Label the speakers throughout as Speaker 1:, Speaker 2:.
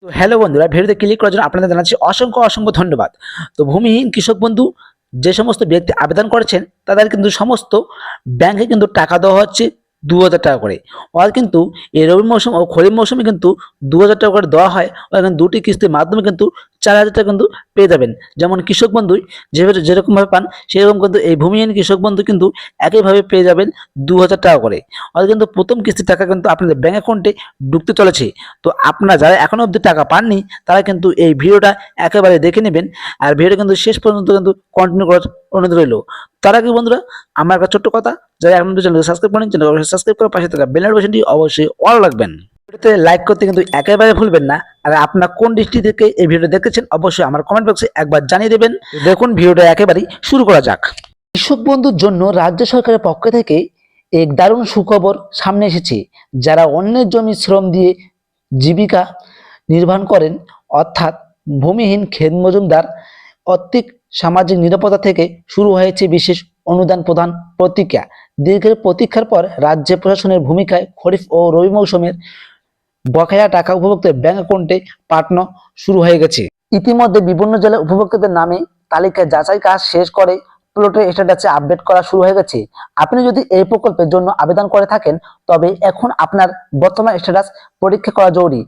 Speaker 1: তো হ্যালো বন্ধুরা, ভিডিওতে ক্লিক করার জন্য আপনাদের জানাচ্ছি অসংখ্য অসংখ্য ধন্যবাদ। তো ভূমিহীন কৃষক বন্ধু যে সমস্ত ব্যক্তি আবেদন করেছেন তাদের কিন্তু সমস্ত ব্যাংকে কিন্তু টাকা দেওয়া হচ্ছে ২,০০০ টাকা করে। আর কিন্তু এই রবি মৌসুম ও খরিফ মৌসুমে কিন্তু ২,০০০ টাকা করে দেওয়া হয়। এখানে দুটি কিস্তির মাধ্যমে কিন্তু ৪,০০০ টাকা কিন্তু পেয়ে যাবেন। যেমন কৃষক বন্ধুই যেভাবে যেরকমভাবে পান সেরকম কিন্তু এই ভূমিহীন কৃষক বন্ধু কিন্তু একইভাবে পেয়ে যাবেন ২,০০০ টাকা করে। আর কিন্তু প্রথম কিস্তির টাকা কিন্তু আপনাদের ব্যাংক অ্যাকাউন্টে ঢুকতে চলেছে। তো আপনারা যারা এখনো অবধি টাকা পাননি তারা কিন্তু এই ভিডিওটা একেবারে দেখে নেবেন, আর ভিডিওটা কিন্তু শেষ পর্যন্ত কিন্তু কন্টিনিউ করার অনুরোধ রইল। তার আগে বন্ধুরা, আমার একটা ছোট্ট কথা, যারা এখন চ্যানেলকে সাবস্ক্রাইব করেন চ্যানেল অবশ্যই সাবস্ক্রাইব করে পাশে থাকা বেল নোটিফিকেশনটি অবশ্যই অল রাখবেন। ভিডিওতে লাইক করতে কিন্তু একেবারে ভুলবেন না। আর আপনার কোন ডিস্ট্রিক্ট থেকে এই ভিডিও দেখেছেন অবশ্যই আমার কমেন্ট বক্সে একবার জানিয়ে দেবেন। দেখুন ভিডিওটা একেবারেই শুরু করা যাক। কৃষক বন্ধুর জন্য রাজ্য সরকারের পক্ষ থেকে এক দারুণ সুখবর সামনে এসেছে। যারা অন্যের জমি শ্রম দিয়ে জীবিকা নির্বাহ করেন, অর্থাৎ ভূমিহীন খেত মজুমদার, আর্থিক সামাজিক নিরাপত্তা থেকে শুরু হয়েছে বিশেষ অনুদান প্রদান প্রতিক্রিয়া। দীর্ঘের প্রতীক্ষার পর রাজ্য প্রশাসনের ভূমিকায় খরিফ ও রবি মৌসুমের বকেয়া টাকা উপভোক্তাদের ব্যাংক অ্যাকাউন্টে পাঠানো শুরু হয়ে গেছে। ইতিমধ্যে বিভিন্ন জেলায় উপভোক্তাদের নামে তালিকা যাচাই কাজ শেষ করে প্লটের স্ট্যাটাসে আপডেট করা শুরু হয়ে গেছে। আপনি যদি এই প্রকল্পের জন্য আবেদন করে থাকেন তবে এখন আপনার বর্তমান স্ট্যাটাস পরীক্ষা করা জরুরি।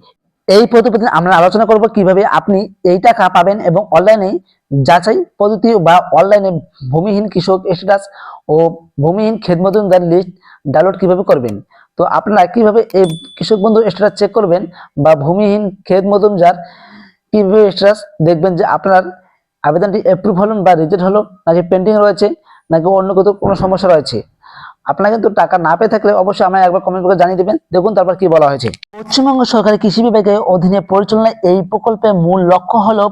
Speaker 1: এই প্রতিবেদনে আমরা আলোচনা করব কিভাবে আপনি এই টাকা পাবেন এবং অনলাইনে যাচাই পদ্ধতি বা অনলাইনে ভূমিহীন কৃষক স্ট্যাটাস ও ভূমিহীন খেত মজুমদার লিস্ট ডাউনলোড কিভাবে করবেন। তো আপনারা কিভাবে এই কৃষক বন্ধু স্ট্যাটাস চেক করবেন বা ভূমিহীন খেত মজুমদার কিভাবে স্ট্যাটাস দেখবেন যে আপনার আবেদনটি অ্যাপ্রুভ হলো বা রিজেক্ট হলো, নাকি পেন্ডিং রয়েছে, নাকি অন্য কোনো সমস্যা রয়েছে। আপনারা কিন্তু টাকা না পেয়ে থাকলে অবশ্যই আমায় একবার কমেন্ট করে জানিয়ে দেবেন। দেখুন তারপর কি বলা হয়েছে। পশ্চিমবঙ্গ সরকারের কৃষি বিভাগের অধীনে পরিচালনায় এই প্রকল্পের মূল লক্ষ্য হলো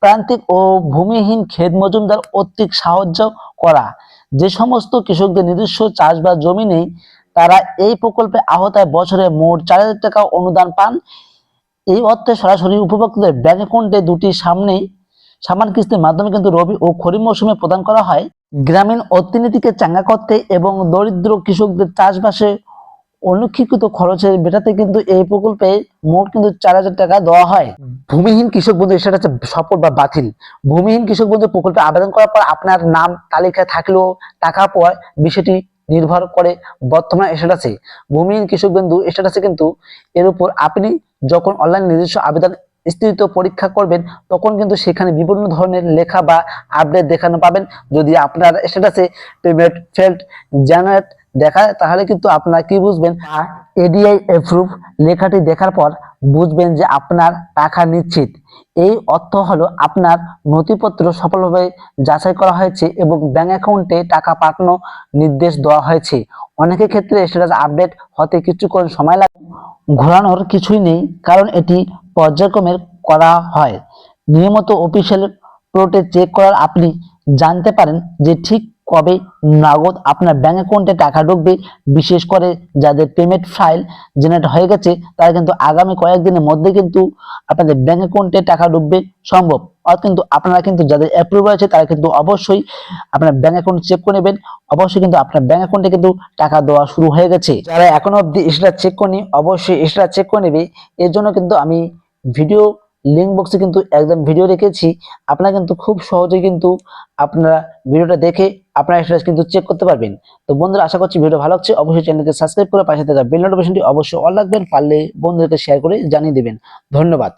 Speaker 1: প্রান্তিক ও ভূমিহীন খেত মজুমদার আর্থিক সাহায্য করা। যে সমস্ত কৃষকদের নিজস্ব চাষ বা জমি নেই তারা এই প্রকল্পের আওতায় বছরে মোট ৪,০০০ টাকা অনুদান পান। এই অর্থে সরাসরি উপভোক্তাদের ব্যাংক অ্যাকাউন্টে দুটি সমান কিস্তির মাধ্যমে কিন্তু রবি ও খরিফ মৌসুমে প্রদান করা হয়। গ্রামীণ অর্থনীতিকে চাঙ্গা করতে এবং দরিদ্র কৃষকদের চাষবাসে অনুক্ষিপ্ত খরচের মেটাতে কিন্তু এই প্রকল্পে মোট কিন্তু ৪,০০০ টাকা দেওয়া হয়। ভূমিহীন কৃষক বন্ধু সেটা হচ্ছে সফল বা বাতিল। ভূমিহীন কৃষক বন্ধু প্রকল্পে আবেদন করার পর আপনার নাম তালিকায় থাকলেও টাকা পাওয়ার বিষয়টি নির্ভর করে বর্তমান স্ট্যাটাসে। ভূমিহীন কৃষক বন্ধু স্ট্যাটাসে কিন্তু এর উপর আপনি যখন অনলাইন নিজস্ব আবেদন স্থিত পরীক্ষা করবেন তখন কিন্তু সেখানে বিভিন্ন ধরনের লেখা বা আপডেট দেখানো পাবেন। যদি আপনার স্ট্যাটাসে পেমেন্ট ফেল্ড জেনারেট দেখায় তাহলে কিন্তু আপনারা কি বুঝবেন, এডিআই অ্যাপ্রুভ লেখাটি দেখার পর বুঝবেন যে আপনার টাকা নিশ্চিত। এই অর্থ হলো আপনার নথিপত্র সফলভাবে যাচাই করা হয়েছে এবং ব্যাংক অ্যাকাউন্টে টাকা পাঠানো নির্দেশ দেওয়া হয়েছে। অনেকের ক্ষেত্রে স্ট্যাটাস আপডেট হতে কিছুক্ষণ সময় লাগে। ঘোরানোর কিছুই নেই, কারণ এটি পর্যায়ক্রমে করা হয়। নিয়মিত অফিসিয়াল পোর্টে চেক করার আপনি জানতে পারেন যে ঠিক কবে নগদ আপনার ব্যাংক অ্যাকাউন্টে টাকা ঢুকবে। বিশেষ করে যাদের পেমেন্ট ফাইল জেনারেট হয়ে গেছে তারা কিন্তু আগামী কয়েকদিনের মধ্যে কিন্তু আপনাদের ব্যাংক অ্যাকাউন্টে টাকা ঢুকবে সম্ভব। আর কিন্তু আপনারা কিন্তু যাদের অ্যাপ্রুভ রয়েছে তারা কিন্তু অবশ্যই আপনার ব্যাংক অ্যাকাউন্ট চেক করে নেবেন। অবশ্যই কিন্তু আপনার ব্যাংক অ্যাকাউন্টে কিন্তু টাকা দেওয়া শুরু হয়ে গেছে। যারা এখনো অবধি সেটা চেক করেনি অবশ্যই সেটা চেক করে নেবে। এর জন্য কিন্তু আমি ভিডিও লিঙ্ক বক্সে কিন্তু একদম ভিডিও রেখেছি। আপনারা কিন্তু খুব সহজে কিন্তু আপনারা ভিডিওটা দেখে আপনারা স্ট্যাটাস কিন্তু চেক করতে পারবেন। তো বন্ধুরা, আশা করছি ভিডিও ভালো লাগছে। অবশ্যই চ্যানেলকে সাবস্ক্রাইব করে পাশে থাকা বেল নোটিফিকেশনটি অবশ্যই অল রাখবেন। পারলে বন্ধুদেরকে শেয়ার করে জানিয়ে দেবেন। ধন্যবাদ।